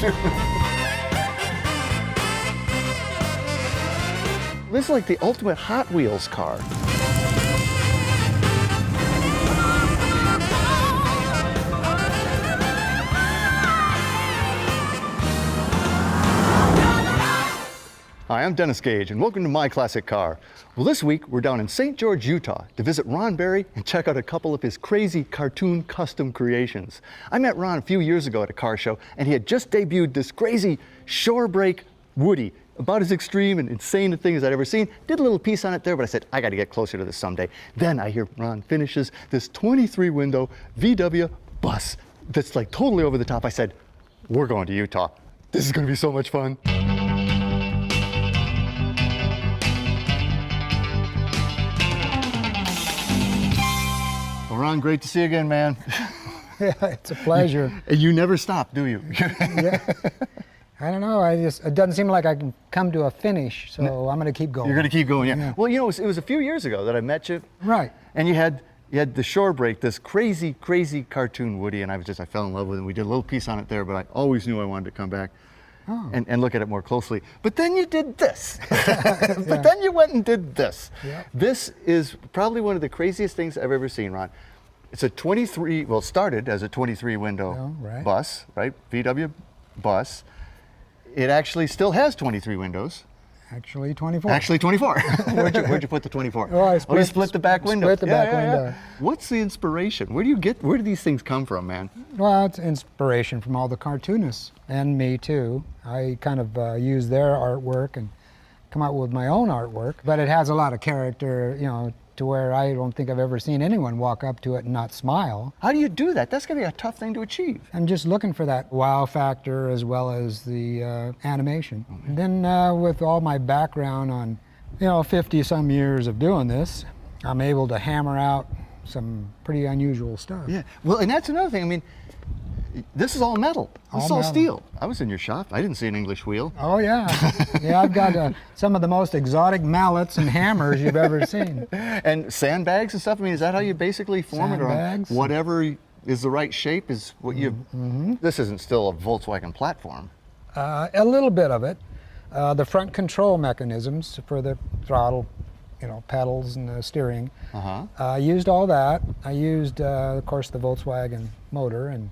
This is like the ultimate Hot Wheels car. Hi, I'm Dennis Gage, and welcome to My Classic Car. Well, this week we're down in St. George, Utah to visit Ron Barry and check out a couple of his crazy cartoon custom creations. I met Ron a few years ago at a car show, and he had just debuted this crazy Shorebreak Woody, about as extreme and insane a thing as I'd ever seen. Did a little piece on it there, but I said, I gotta get closer to this someday. Then I hear Ron finishes this 23-window VW bus that's like totally over the top. I said, we're going to Utah. This is gonna be so much fun. Well, Ron, great to see you again, man. Yeah, it's a pleasure. And you never stop, do you? Yeah. I don't know. It doesn't seem like I can come to a finish, so I'm going to keep going. You're going to keep going, yeah. Yeah. Well, you know, it was a few years ago that I met you. Right. And you had the Shorebreak, this crazy, crazy cartoon Woody, and I fell in love with it. We did a little piece on it there, but I always knew I wanted to come back and look at it more closely. But then you did this. But then you went and did this. Yeah. This is probably one of the craziest things I've ever seen, Ron. It's a 23, well, it started as a 23-window right. bus, right? VW bus. It actually still has 23 windows. Actually, 24. Actually, 24. Where'd you put the 24? Oh, you split the back window. Split the back window. What's the inspiration? Where do these things come from, man? Well, it's inspiration from all the cartoonists, and me too. I kind of use their artwork and come out with my own artwork, but it has a lot of character, you know, to where I don't think I've ever seen anyone walk up to it and not smile. How do you do that? That's gonna be a tough thing to achieve. I'm just looking for that wow factor as well as the animation. And then with all my background on, 50 some years of doing this, I'm able to hammer out some pretty unusual stuff. Yeah, well, and that's another thing. I mean, this is all metal. This is all steel. I was in your shop. I didn't see an English wheel. Oh yeah, yeah. I've got some of the most exotic mallets and hammers you've ever seen. And sandbags and stuff. I mean, is that how you basically form Sandbags. it, or whatever is the right shape is what you? This isn't still a Volkswagen platform. A little bit of it. The front control mechanisms for the throttle, pedals and the steering. I used all that. I used, of course, the Volkswagen motor and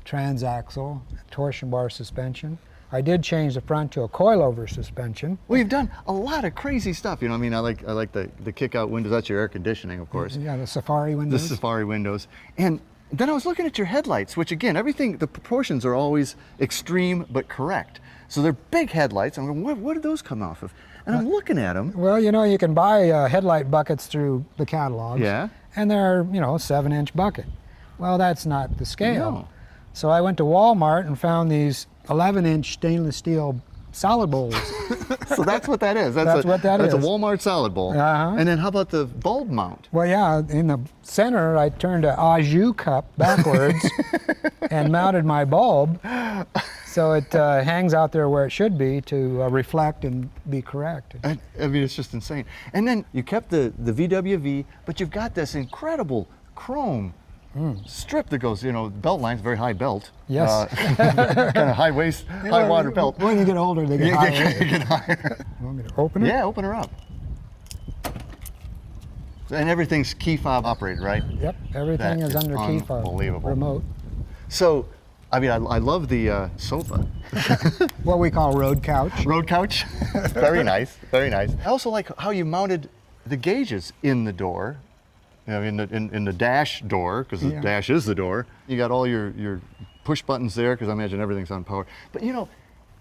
transaxle, torsion bar suspension. I did change the front to a coilover suspension. Well, you've done a lot of crazy stuff. I mean, I like the kick-out windows. That's your air conditioning, of course. Yeah, the Safari windows. The Safari windows. And then I was looking at your headlights, which again, the proportions are always extreme but correct. So they're big headlights. I'm going, what did those come off of? And I'm looking at them. Well, you can buy headlight buckets through the catalogs. Yeah. And they're, 7-inch bucket. Well, that's not the scale. No. So I went to Walmart and found these 11-inch stainless steel salad bowls. So that's what that is. That's what that is. That's a is. Walmart salad bowl. Uh-huh. And then how about the bulb mount? Well, yeah, in the center, I turned an au jus cup backwards and mounted my bulb. So it hangs out there where it should be to reflect and be correct. I mean, it's just insane. And then you kept the VW-V, but you've got this incredible chrome strip that goes, belt line's very high belt. Yes. Kind of high waist, high water belt. When you get older, they get higher. You get higher. You want me to open it? Yeah, open her up. And everything's key fob operated, right? Yep, everything That is under key fob. Unbelievable. Remote. So, I mean, I love the sofa. What we call road couch. Road couch. Very nice, very nice. I also like how you mounted the gauges in the door. In the dash door, because the dash is the door. You got all your push buttons there, because I imagine everything's on power. But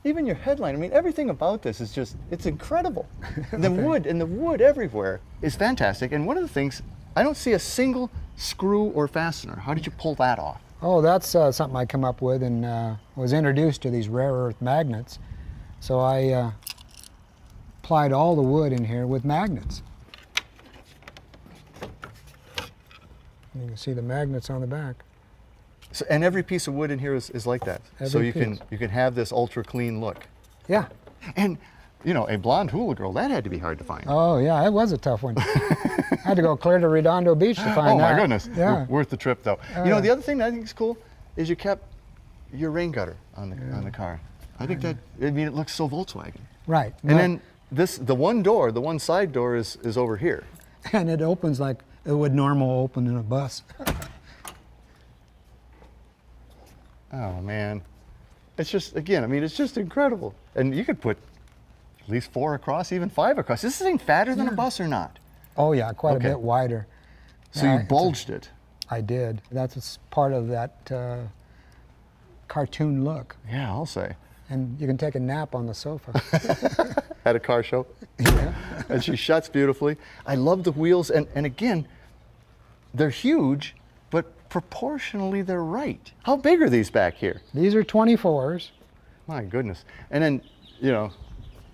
even your headline, I mean, everything about this is it's incredible. The wood everywhere is fantastic. And one of the things, I don't see a single screw or fastener. How did you pull that off? Oh, that's something I come up with and was introduced to these rare earth magnets. So I applied all the wood in here with magnets. You can see the magnets on the back. So, and every piece of wood in here is like that. So you can have this ultra clean look. Yeah. And a blonde hula girl, that had to be hard to find. Oh yeah, it was a tough one. I had to go clear to Redondo Beach to find that. Oh my goodness. Yeah. Worth the trip though. The other thing that I think is cool is you kept your rain gutter on the car. I think that, I mean, it looks so Volkswagen. Right. And then the one side door is over here. And it opens like it would normal open in a bus. Oh man, it's just, again, I mean, it's just incredible. And you could put at least 4 across, even 5 across. Is this thing fatter than a bus or not? Oh yeah, quite Okay. a bit wider. So Yeah, you it's bulged it. I did. That's part of that cartoon look. Yeah, I'll say. And you can take a nap on the sofa. At a car show. Yeah. And she shuts beautifully. I love the wheels, and again, they're huge, but proportionally they're right. How big are these back here? These are 24s. My goodness. And then, you know,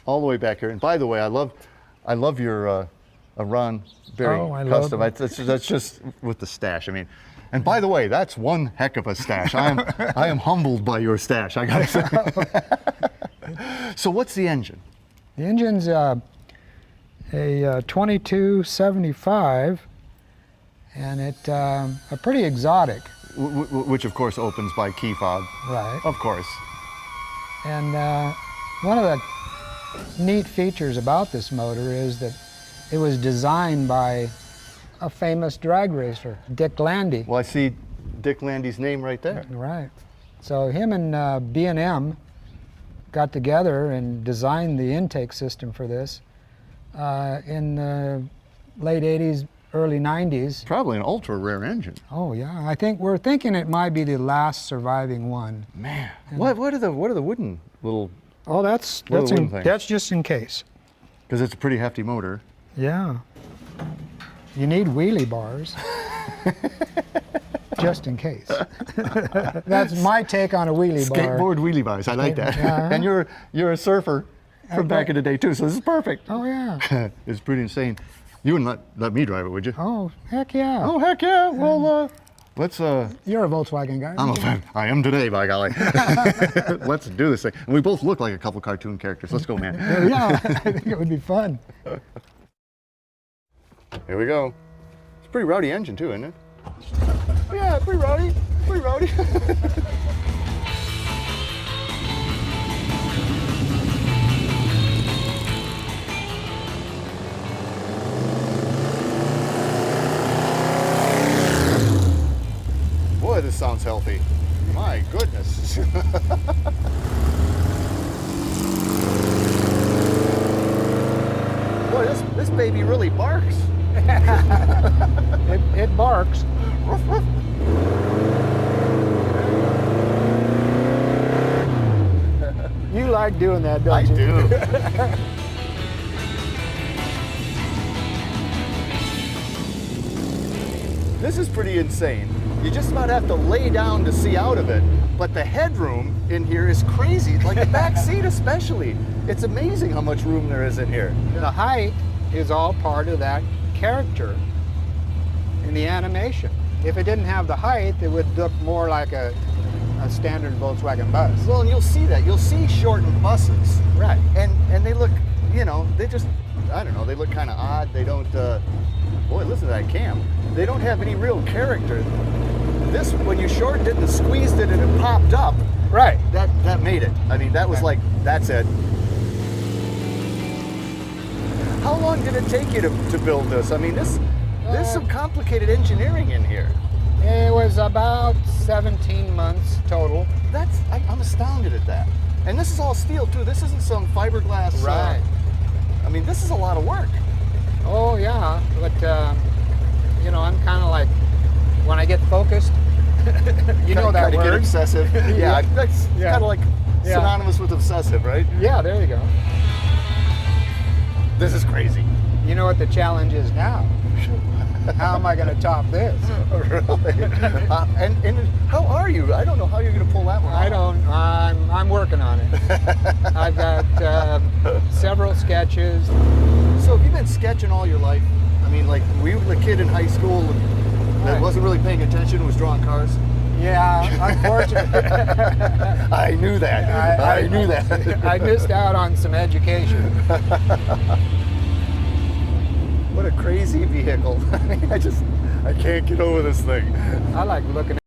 all the way back here. And by the way, I love your Ron Berry Oh, I love custom. them. That's just with the stash. I mean, and by the way, that's one heck of a stash. I am humbled by your stash, I gotta say. So what's the engine? The engine's a 2275, and it's a pretty exotic. Which of course opens by key fob. Right. Of course. And one of the neat features about this motor is that it was designed by a famous drag racer, Dick Landy. Well, I see Dick Landy's name right there. Right. So him and B&M got together and designed the intake system for this in the late 80s, early 90s. Probably an ultra rare engine. Oh yeah, I think we're thinking it might be the last surviving one. Man, what are the wooden little? Oh, that's What are the wooden things? that's just in case. Because it's a pretty hefty motor. Yeah. You need wheelie bars. Just in case. That's my take on a wheelie bar. Skateboard wheelie bars. I like that. Yeah. And you're a surfer from back in the day too, so this is perfect. Oh yeah. It's pretty insane. You wouldn't let me drive it, would you? Oh heck yeah. Oh heck yeah. Well, let's. You're a Volkswagen guy. I am today, by golly. Let's do this thing. And we both look like a couple cartoon characters. Let's go, man. Yeah, I think it would be fun. Here we go. It's a pretty rowdy engine too, isn't it? Yeah, pretty rowdy. Pretty rowdy. Boy, this sounds healthy. My goodness. Boy, this baby really barks. It barks. You like doing that, don't I you? do. This is pretty insane. You just about have to lay down to see out of it. But the headroom in here is crazy, like the back seat especially. It's amazing how much room there is in here. The height is all part of that character in the animation. If it didn't have the height, it would look more like a standard Volkswagen bus. Well, and you'll see that. You'll see shortened buses. Right. And they look, you know, they just, I don't know, they look kind of odd. They don't, boy, listen to that cam. They don't have any real character. This, when you shortened it and squeezed it and it popped up, Right. that made it. I mean, that was like, that's it. How long did it take you to build this? I mean, there's some complicated engineering in here. It was about 17 months total. I'm astounded at that. And this is all steel too. This isn't some fiberglass. Right. I mean, this is a lot of work. Oh yeah, but you know, I'm kind of like, when I get focused, you know that Kinda word. get obsessive. Yeah, that's Yeah. kind of like Yeah. synonymous with obsessive, right? Yeah, there you go. This is crazy. You know what the challenge is now? How am I going to top this? Really? And how are you? I don't know how you're going to pull that one off. I don't. I'm working on it. I've got several sketches. So have you been sketching all your life? I mean, like, were you the kid in high school that Right. wasn't really paying attention, was drawing cars? Yeah, unfortunately. I knew that. I knew that. I missed out on some education. What a crazy vehicle. I mean, I can't get over this thing. I like looking